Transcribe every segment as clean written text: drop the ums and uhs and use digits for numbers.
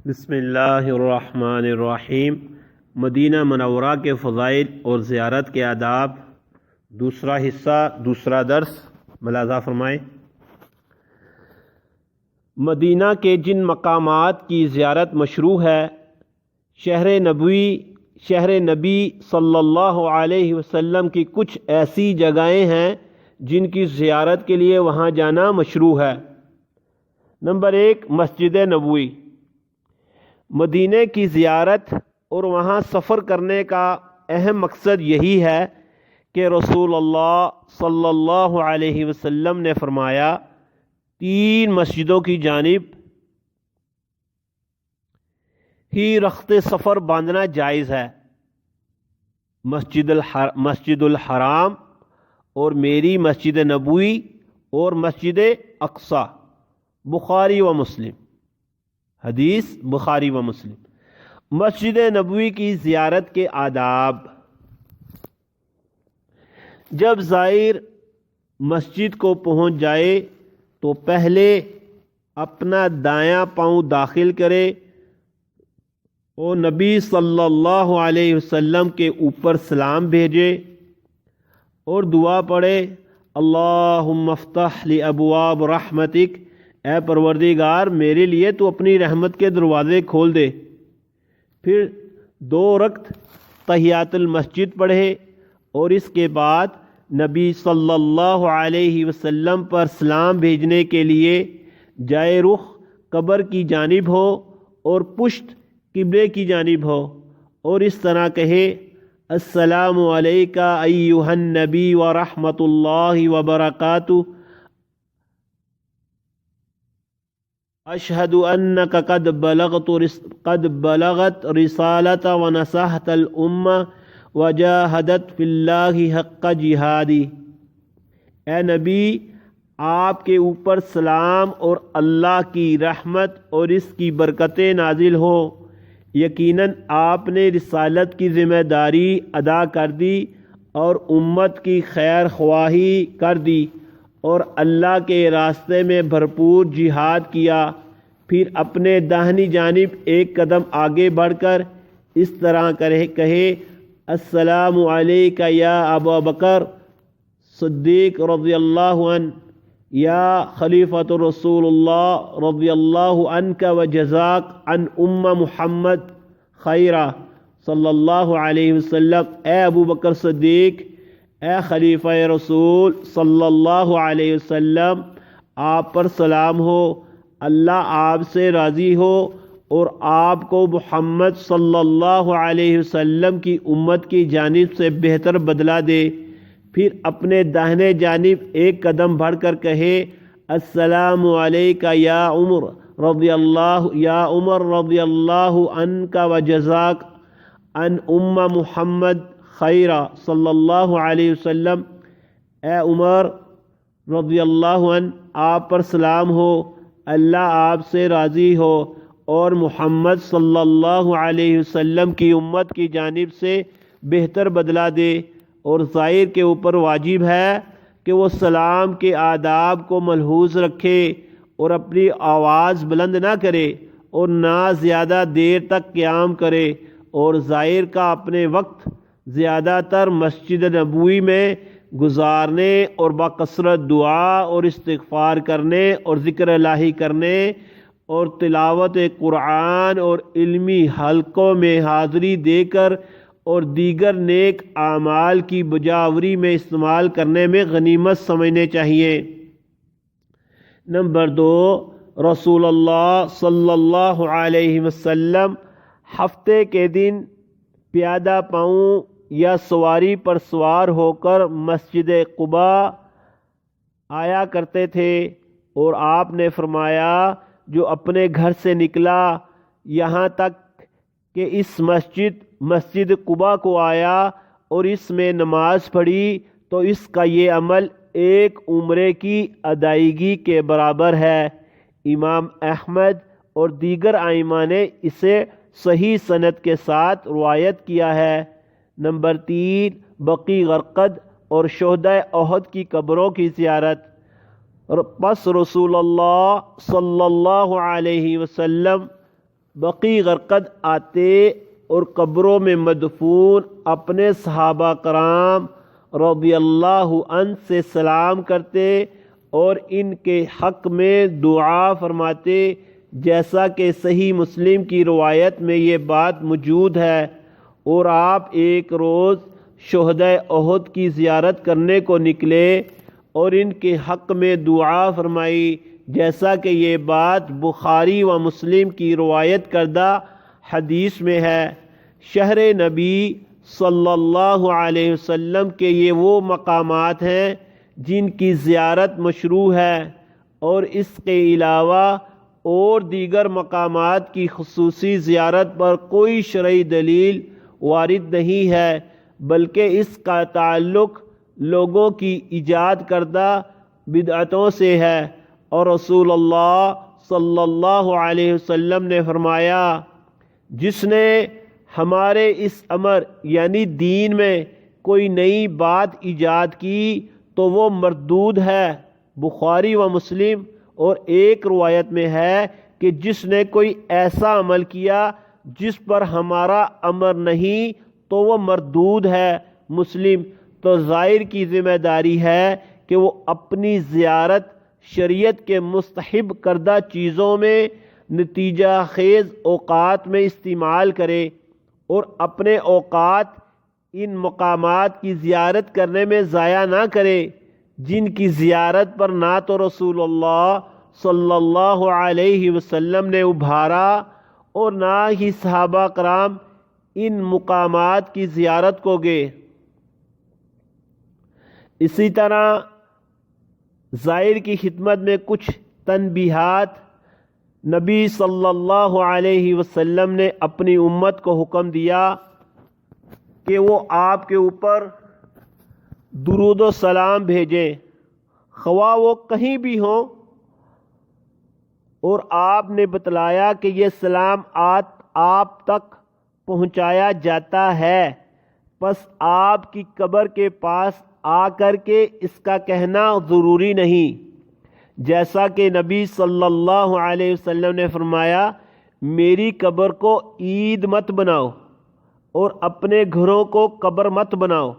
بسم اللہ الرحمن الرحیم۔ مدینہ منورہ کے فضائل اور زیارت کے آداب، دوسرا حصہ، دوسرا درس ملاحظہ فرمائیں۔ مدینہ کے جن مقامات کی زیارت مشروع ہے، شہر نبی صلی اللہ علیہ وسلم کی کچھ ایسی جگہیں ہیں جن کی زیارت کے لیے وہاں جانا مشروع ہے۔ نمبر 1، مسجد نبوی۔ مدینے کی زیارت اور وہاں سفر کرنے کا اہم مقصد یہی ہے کہ رسول اللہ صلی اللہ علیہ وسلم نے فرمایا، 3 مسجدوں کی جانب ہی رخت سفر باندھنا جائز ہے، مسجد الحرام اور میری مسجد نبوی اور مسجد اقصی۔ بخاری و مسلم، حدیث بخاری و مسلم۔ مسجد نبوی کی زیارت کے آداب۔ جب زائر مسجد کو پہنچ جائے تو پہلے اپنا دایاں پاؤں داخل کرے اور نبی صلی اللہ علیہ وسلم کے اوپر سلام بھیجے اور دعا پڑھے، اللہم افتح لی ابواب رحمتک، اے پروردگار میرے لیے تو اپنی رحمت کے دروازے کھول دے۔ پھر 2 رکعت تحیات المسجد پڑھے اور اس کے بعد نبی صلی اللہ علیہ وسلم پر سلام بھیجنے کے لیے جائے رخ قبر کی جانب ہو اور پشت قبلے کی جانب ہو، اور اس طرح کہے، السلام علیکہ ایہا النبی ورحمۃ اللہ وبرکاتہ، اشہد انک قد بلغت رسالت ونصحت الامہ وجاہدت فی اللہ حق جہادی۔ اے نبی، آپ کے اوپر سلام اور اللہ کی رحمت اور اس کی برکتیں نازل ہو۔ یقیناً آپ نے رسالت کی ذمہ داری ادا کر دی اور امت کی خیر خواہی کر دی اور اللہ کے راستے میں بھرپور جہاد کیا۔ پھر اپنے داہنی جانب 1 قدم آگے بڑھ کر اس طرح کہے، السلام علیکہ یا ابا بکر صدیق رضی اللہ عنہ، یا خلیفۃ رسول اللہ رضی اللہ عنک وجزاک عن محمد خیرہ صلی اللہ علیہ وسلم۔ اے ابو بکر صدیق، اے خلیفہ رسول صلی اللہ علیہ وسلم، آپ پر سلام ہو، اللہ آپ سے راضی ہو اور آپ کو محمد صلی اللہ علیہ وسلم کی امت کی جانب سے بہتر بدلہ دے۔ پھر اپنے داہنے جانب 1 قدم بڑھ کر کہے، السلام علیکہ یا عمر رضی اللہ عنک وجزاک عن محمد خیرہ صلی اللہ علیہ وسلم۔ اے عمر رضی اللہ عنہ، آپ پر سلام ہو، اللہ آپ سے راضی ہو اور محمد صلی اللہ علیہ وسلم کی امت کی جانب سے بہتر بدلہ دے۔ اور زائر کے اوپر واجب ہے کہ وہ سلام کے آداب کو ملحوظ رکھے اور اپنی آواز بلند نہ کرے اور نہ زیادہ دیر تک قیام کرے، اور زائر کا اپنے وقت زیادہ تر مسجد نبوی میں گزارنے اور بکثرت دعا اور استغفار کرنے اور ذکر الہی کرنے اور تلاوت قرآن اور علمی حلقوں میں حاضری دے کر اور دیگر نیک اعمال کی بجاوری میں استعمال کرنے میں غنیمت سمجھنے چاہیے۔ نمبر 2، رسول اللہ صلی اللہ علیہ وسلم ہفتے کے دن پیادہ پاؤں یا سواری پر سوار ہو کر مسجد قباء آیا کرتے تھے، اور آپ نے فرمایا، جو اپنے گھر سے نکلا یہاں تک کہ اس مسجد قباء کو آیا اور اس میں نماز پڑھی، تو اس کا یہ عمل 1 عمرے کی ادائیگی کے برابر ہے۔ امام احمد اور دیگر ائمہ نے اسے صحیح سند کے ساتھ روایت کیا ہے۔ نمبر 3، بقیع غرقد اور شہدائے احد کی قبروں کی زیارت۔ پس رسول اللہ صلی اللہ علیہ وسلم بقیع غرقد آتے اور قبروں میں مدفون اپنے صحابہ کرام رضی اللہ عنہ سے سلام کرتے اور ان کے حق میں دعا فرماتے، جیسا کہ صحیح مسلم کی روایت میں یہ بات موجود ہے۔ اور آپ ایک روز شہدائے احد کی زیارت کرنے کو نکلے اور ان کے حق میں دعا فرمائی، جیسا کہ یہ بات بخاری و مسلم کی روایت کردہ حدیث میں ہے۔ شہر نبی صلی اللہ علیہ وسلم کے یہ وہ مقامات ہیں جن کی زیارت مشروع ہے، اور اس کے علاوہ اور دیگر مقامات کی خصوصی زیارت پر کوئی شرعی دلیل وارد نہیں ہے، بلکہ اس کا تعلق لوگوں کی ایجاد کردہ بدعتوں سے ہے۔ اور رسول اللہ صلی اللہ علیہ وسلم نے فرمایا، جس نے ہمارے اس امر یعنی دین میں کوئی نئی بات ایجاد کی تو وہ مردود ہے۔ بخاری و مسلم اور ایک روایت میں ہے کہ جس نے کوئی ایسا عمل کیا جس پر ہمارا امر نہیں تو وہ مردود ہے۔ مسلم۔ تو زائر کی ذمہ داری ہے کہ وہ اپنی زیارت شریعت کے مستحب کردہ چیزوں میں نتیجہ خیز اوقات میں استعمال کرے، اور اپنے اوقات ان مقامات کی زیارت کرنے میں ضائع نہ کرے جن کی زیارت پر نہ تو رسول اللہ صلی اللہ علیہ وسلم نے ابھارا اور نہ ہی صحابہ کرام ان مقامات کی زیارت کو گئے۔ اسی طرح زائر کی خدمت میں کچھ تنبیہات نبی صلی اللہ علیہ وسلم نے اپنی امت کو حکم دیا کہ وہ آپ کے اوپر درود و سلام بھیجیں، خواہ وہ کہیں بھی ہوں، اور آپ نے بتلایا کہ یہ سلام آپ تک پہنچایا جاتا ہے، پس آپ کی قبر کے پاس آ کر کے اس کا کہنا ضروری نہیں، جیسا کہ نبی صلی اللہ علیہ وسلم نے فرمایا، میری قبر کو عید مت بناؤ اور اپنے گھروں کو قبر مت بناؤ،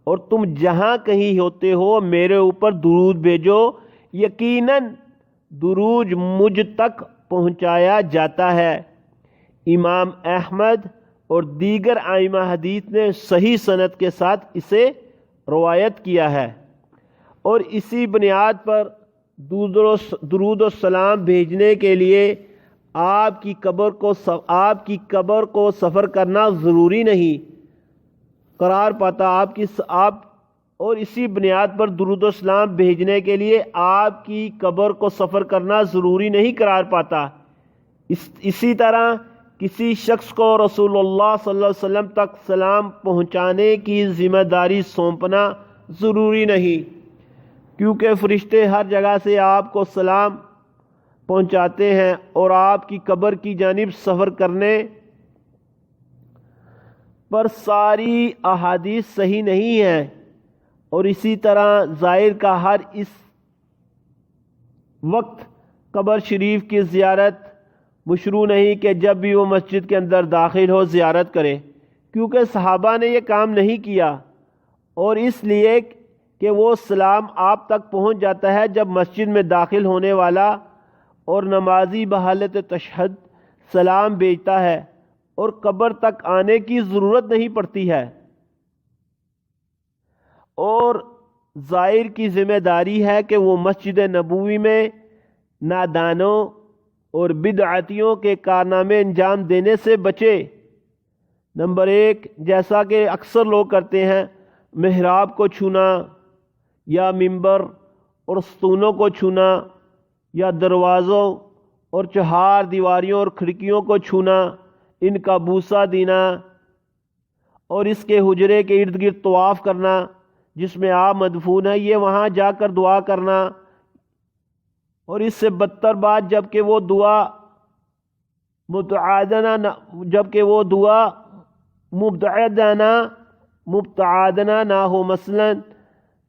اور تم جہاں کہیں ہوتے ہو میرے اوپر درود بھیجو، یقیناً درود مجھ تک پہنچایا جاتا ہے۔ امام احمد اور دیگر ائمہ حدیث نے صحیح سند کے ساتھ اسے روایت کیا ہے، اور اسی بنیاد پر درود و سلام بھیجنے کے لیے آپ کی قبر کو سفر کرنا ضروری نہیں قرار پاتا۔ اور اسی بنیاد پر درود و سلام بھیجنے کے لیے آپ کی قبر کو سفر کرنا ضروری نہیں قرار پاتا۔ اسی طرح کسی شخص کو رسول اللہ صلی اللہ علیہ وسلم تک سلام پہنچانے کی ذمہ داری سونپنا ضروری نہیں، کیونکہ فرشتے ہر جگہ سے آپ کو سلام پہنچاتے ہیں اور آپ کی قبر کی جانب سفر کرنے پر ساری احادیث صحیح نہیں ہیں۔ اور اسی طرح زائر کا ہر اس وقت قبر شریف کی زیارت مشروع نہیں کہ جب بھی وہ مسجد کے اندر داخل ہو زیارت کرے، کیونکہ صحابہ نے یہ کام نہیں کیا، اور اس لیے کہ وہ سلام آپ تک پہنچ جاتا ہے جب مسجد میں داخل ہونے والا اور نمازی بحالت تشہد سلام بھیجتا ہے، اور قبر تک آنے کی ضرورت نہیں پڑتی ہے۔ اور زائر کی ذمہ داری ہے کہ وہ مسجد نبوی میں نادانوں اور بدعتیوں کے کارنامے انجام دینے سے بچے۔ نمبر 1، جیسا کہ اکثر لوگ کرتے ہیں، محراب کو چھونا یا منبر اور ستونوں کو چھونا یا دروازوں اور چہار دیواریوں اور کھڑکیوں کو چھونا، ان کا بوسہ دینا، اور اس کے حجرے کے ارد گرد طواف کرنا جس میں آپ مدفون ہیں، یہ وہاں جا کر دعا کرنا، اور اس سے بدتر بات جبکہ وہ دعا مبتعدانہ نہ ہو، مثلا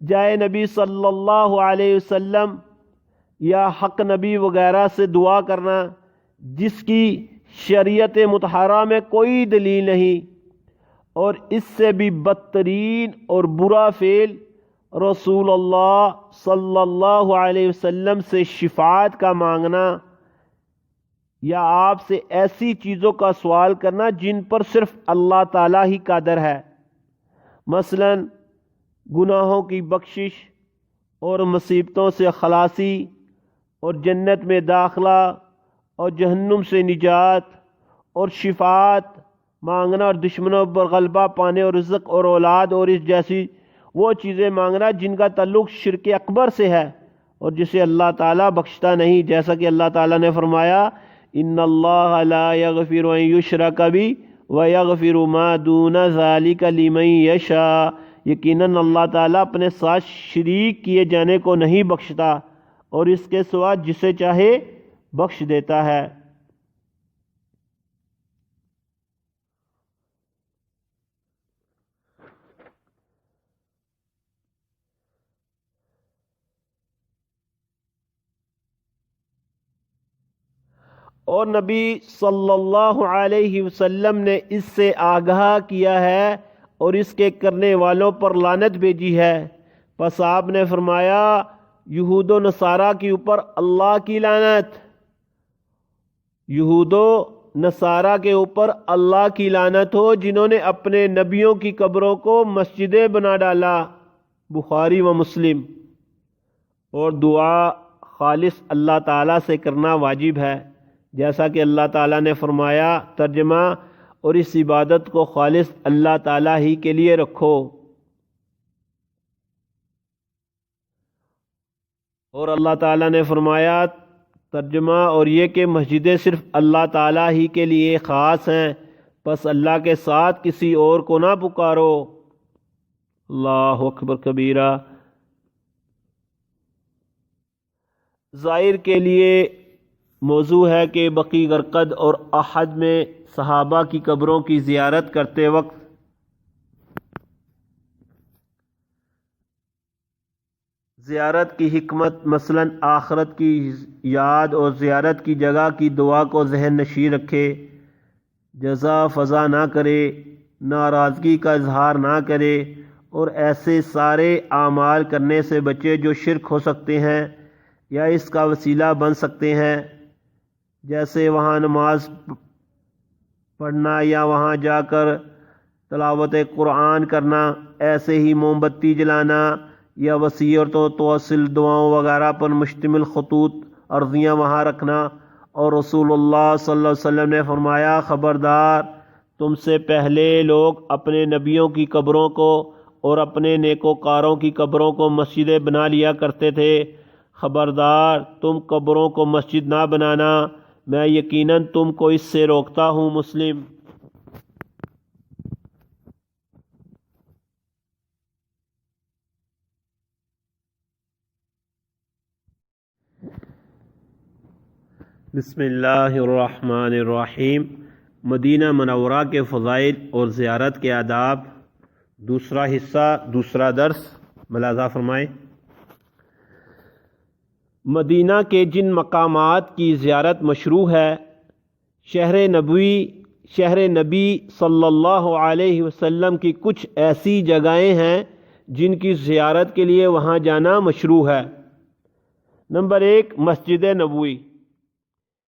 جائے نبی صلی اللہ علیہ وسلم یا حق نبی وغیرہ سے دعا کرنا جس کی شریعت مطہرہ میں کوئی دلیل نہیں، اور اس سے بھی بدترین اور برا فعل رسول اللہ صلی اللہ علیہ وسلم سے شفاعت کا مانگنا یا آپ سے ایسی چیزوں کا سوال کرنا جن پر صرف اللہ تعالیٰ ہی قادر ہے، مثلا گناہوں کی بخشش اور مصیبتوں سے خلاصی اور جنت میں داخلہ اور جہنم سے نجات اور شفاعت مانگنا اور دشمنوں پر غلبہ پانے اور رزق اور اولاد اور اس جیسی وہ چیزیں مانگنا جن کا تعلق شرک اکبر سے ہے اور جسے اللہ تعالیٰ بخشتا نہیں، جیسا کہ اللہ تعالیٰ نے فرمایا ان اللہ لا یغفر ان یشرک بہ ویغفر ما دون ذلک لمن یشاء، یقیناً اللہ تعالیٰ اپنے ساتھ شریک کیے جانے کو نہیں بخشتا اور اس کے سوا جسے چاہے بخش دیتا ہے۔ اور نبی صلی اللہ علیہ وسلم نے اس سے آگاہ کیا ہے اور اس کے کرنے والوں پر لعنت بھیجی ہے۔ پس آپ نے فرمایا یہود و نصارہ کے اوپر اللہ کی لعنت، یہود و نصارہ کے اوپر اللہ کی لعنت ہو جنہوں نے اپنے نبیوں کی قبروں کو مسجدیں بنا ڈالا، بخاری و مسلم۔ اور دعا خالص اللہ تعالیٰ سے کرنا واجب ہے، جیسا کہ اللہ تعالیٰ نے فرمایا ترجمہ اور اس عبادت کو خالص اللہ تعالیٰ ہی کے لیے رکھو۔ اور اللہ تعالیٰ نے فرمایا ترجمہ اور یہ کہ مسجدیں صرف اللہ تعالیٰ ہی کے لیے خاص ہیں، پس اللہ کے ساتھ کسی اور کو نہ پکارو۔ اللہ اکبر کبیرہ۔ ظاہر کے لیے موضوع ہے کہ بقیع غرقد اور احد میں صحابہ کی قبروں کی زیارت کرتے وقت زیارت کی حکمت مثلا آخرت کی یاد اور زیارت کی جگہ کی دعا کو ذہن نشین رکھے، جزا فضا نہ کرے، ناراضگی کا اظہار نہ کرے اور ایسے سارے اعمال کرنے سے بچے جو شرک ہو سکتے ہیں یا اس کا وسیلہ بن سکتے ہیں، جیسے وہاں نماز پڑھنا یا وہاں جا کر تلاوت قرآن کرنا، ایسے ہی موم بتی جلانا یا وصیت و توسل دعاؤں وغیرہ پر مشتمل خطوط عرضیاں وہاں رکھنا۔ اور رسول اللہ صلی اللہ علیہ وسلم نے فرمایا خبردار، تم سے پہلے لوگ اپنے نبیوں کی قبروں کو اور اپنے نیکوکاروں کی قبروں کو مسجدیں بنا لیا کرتے تھے، خبردار تم قبروں کو مسجد نہ بنانا، میں یقیناً تم کو اس سے روکتا ہوں، مسلم۔ بسم اللہ الرحمن الرحیم۔ مدینہ منورہ کے فضائل اور زیارت کے آداب، دوسرا حصہ، دوسرا درس ملاحظہ فرمائیں۔ مدینہ کے جن مقامات کی زیارت مشروع ہے، شہر نبی صلی اللہ علیہ وسلم کی کچھ ایسی جگہیں ہیں جن کی زیارت کے لیے وہاں جانا مشروع ہے۔ نمبر 1، مسجد نبوی۔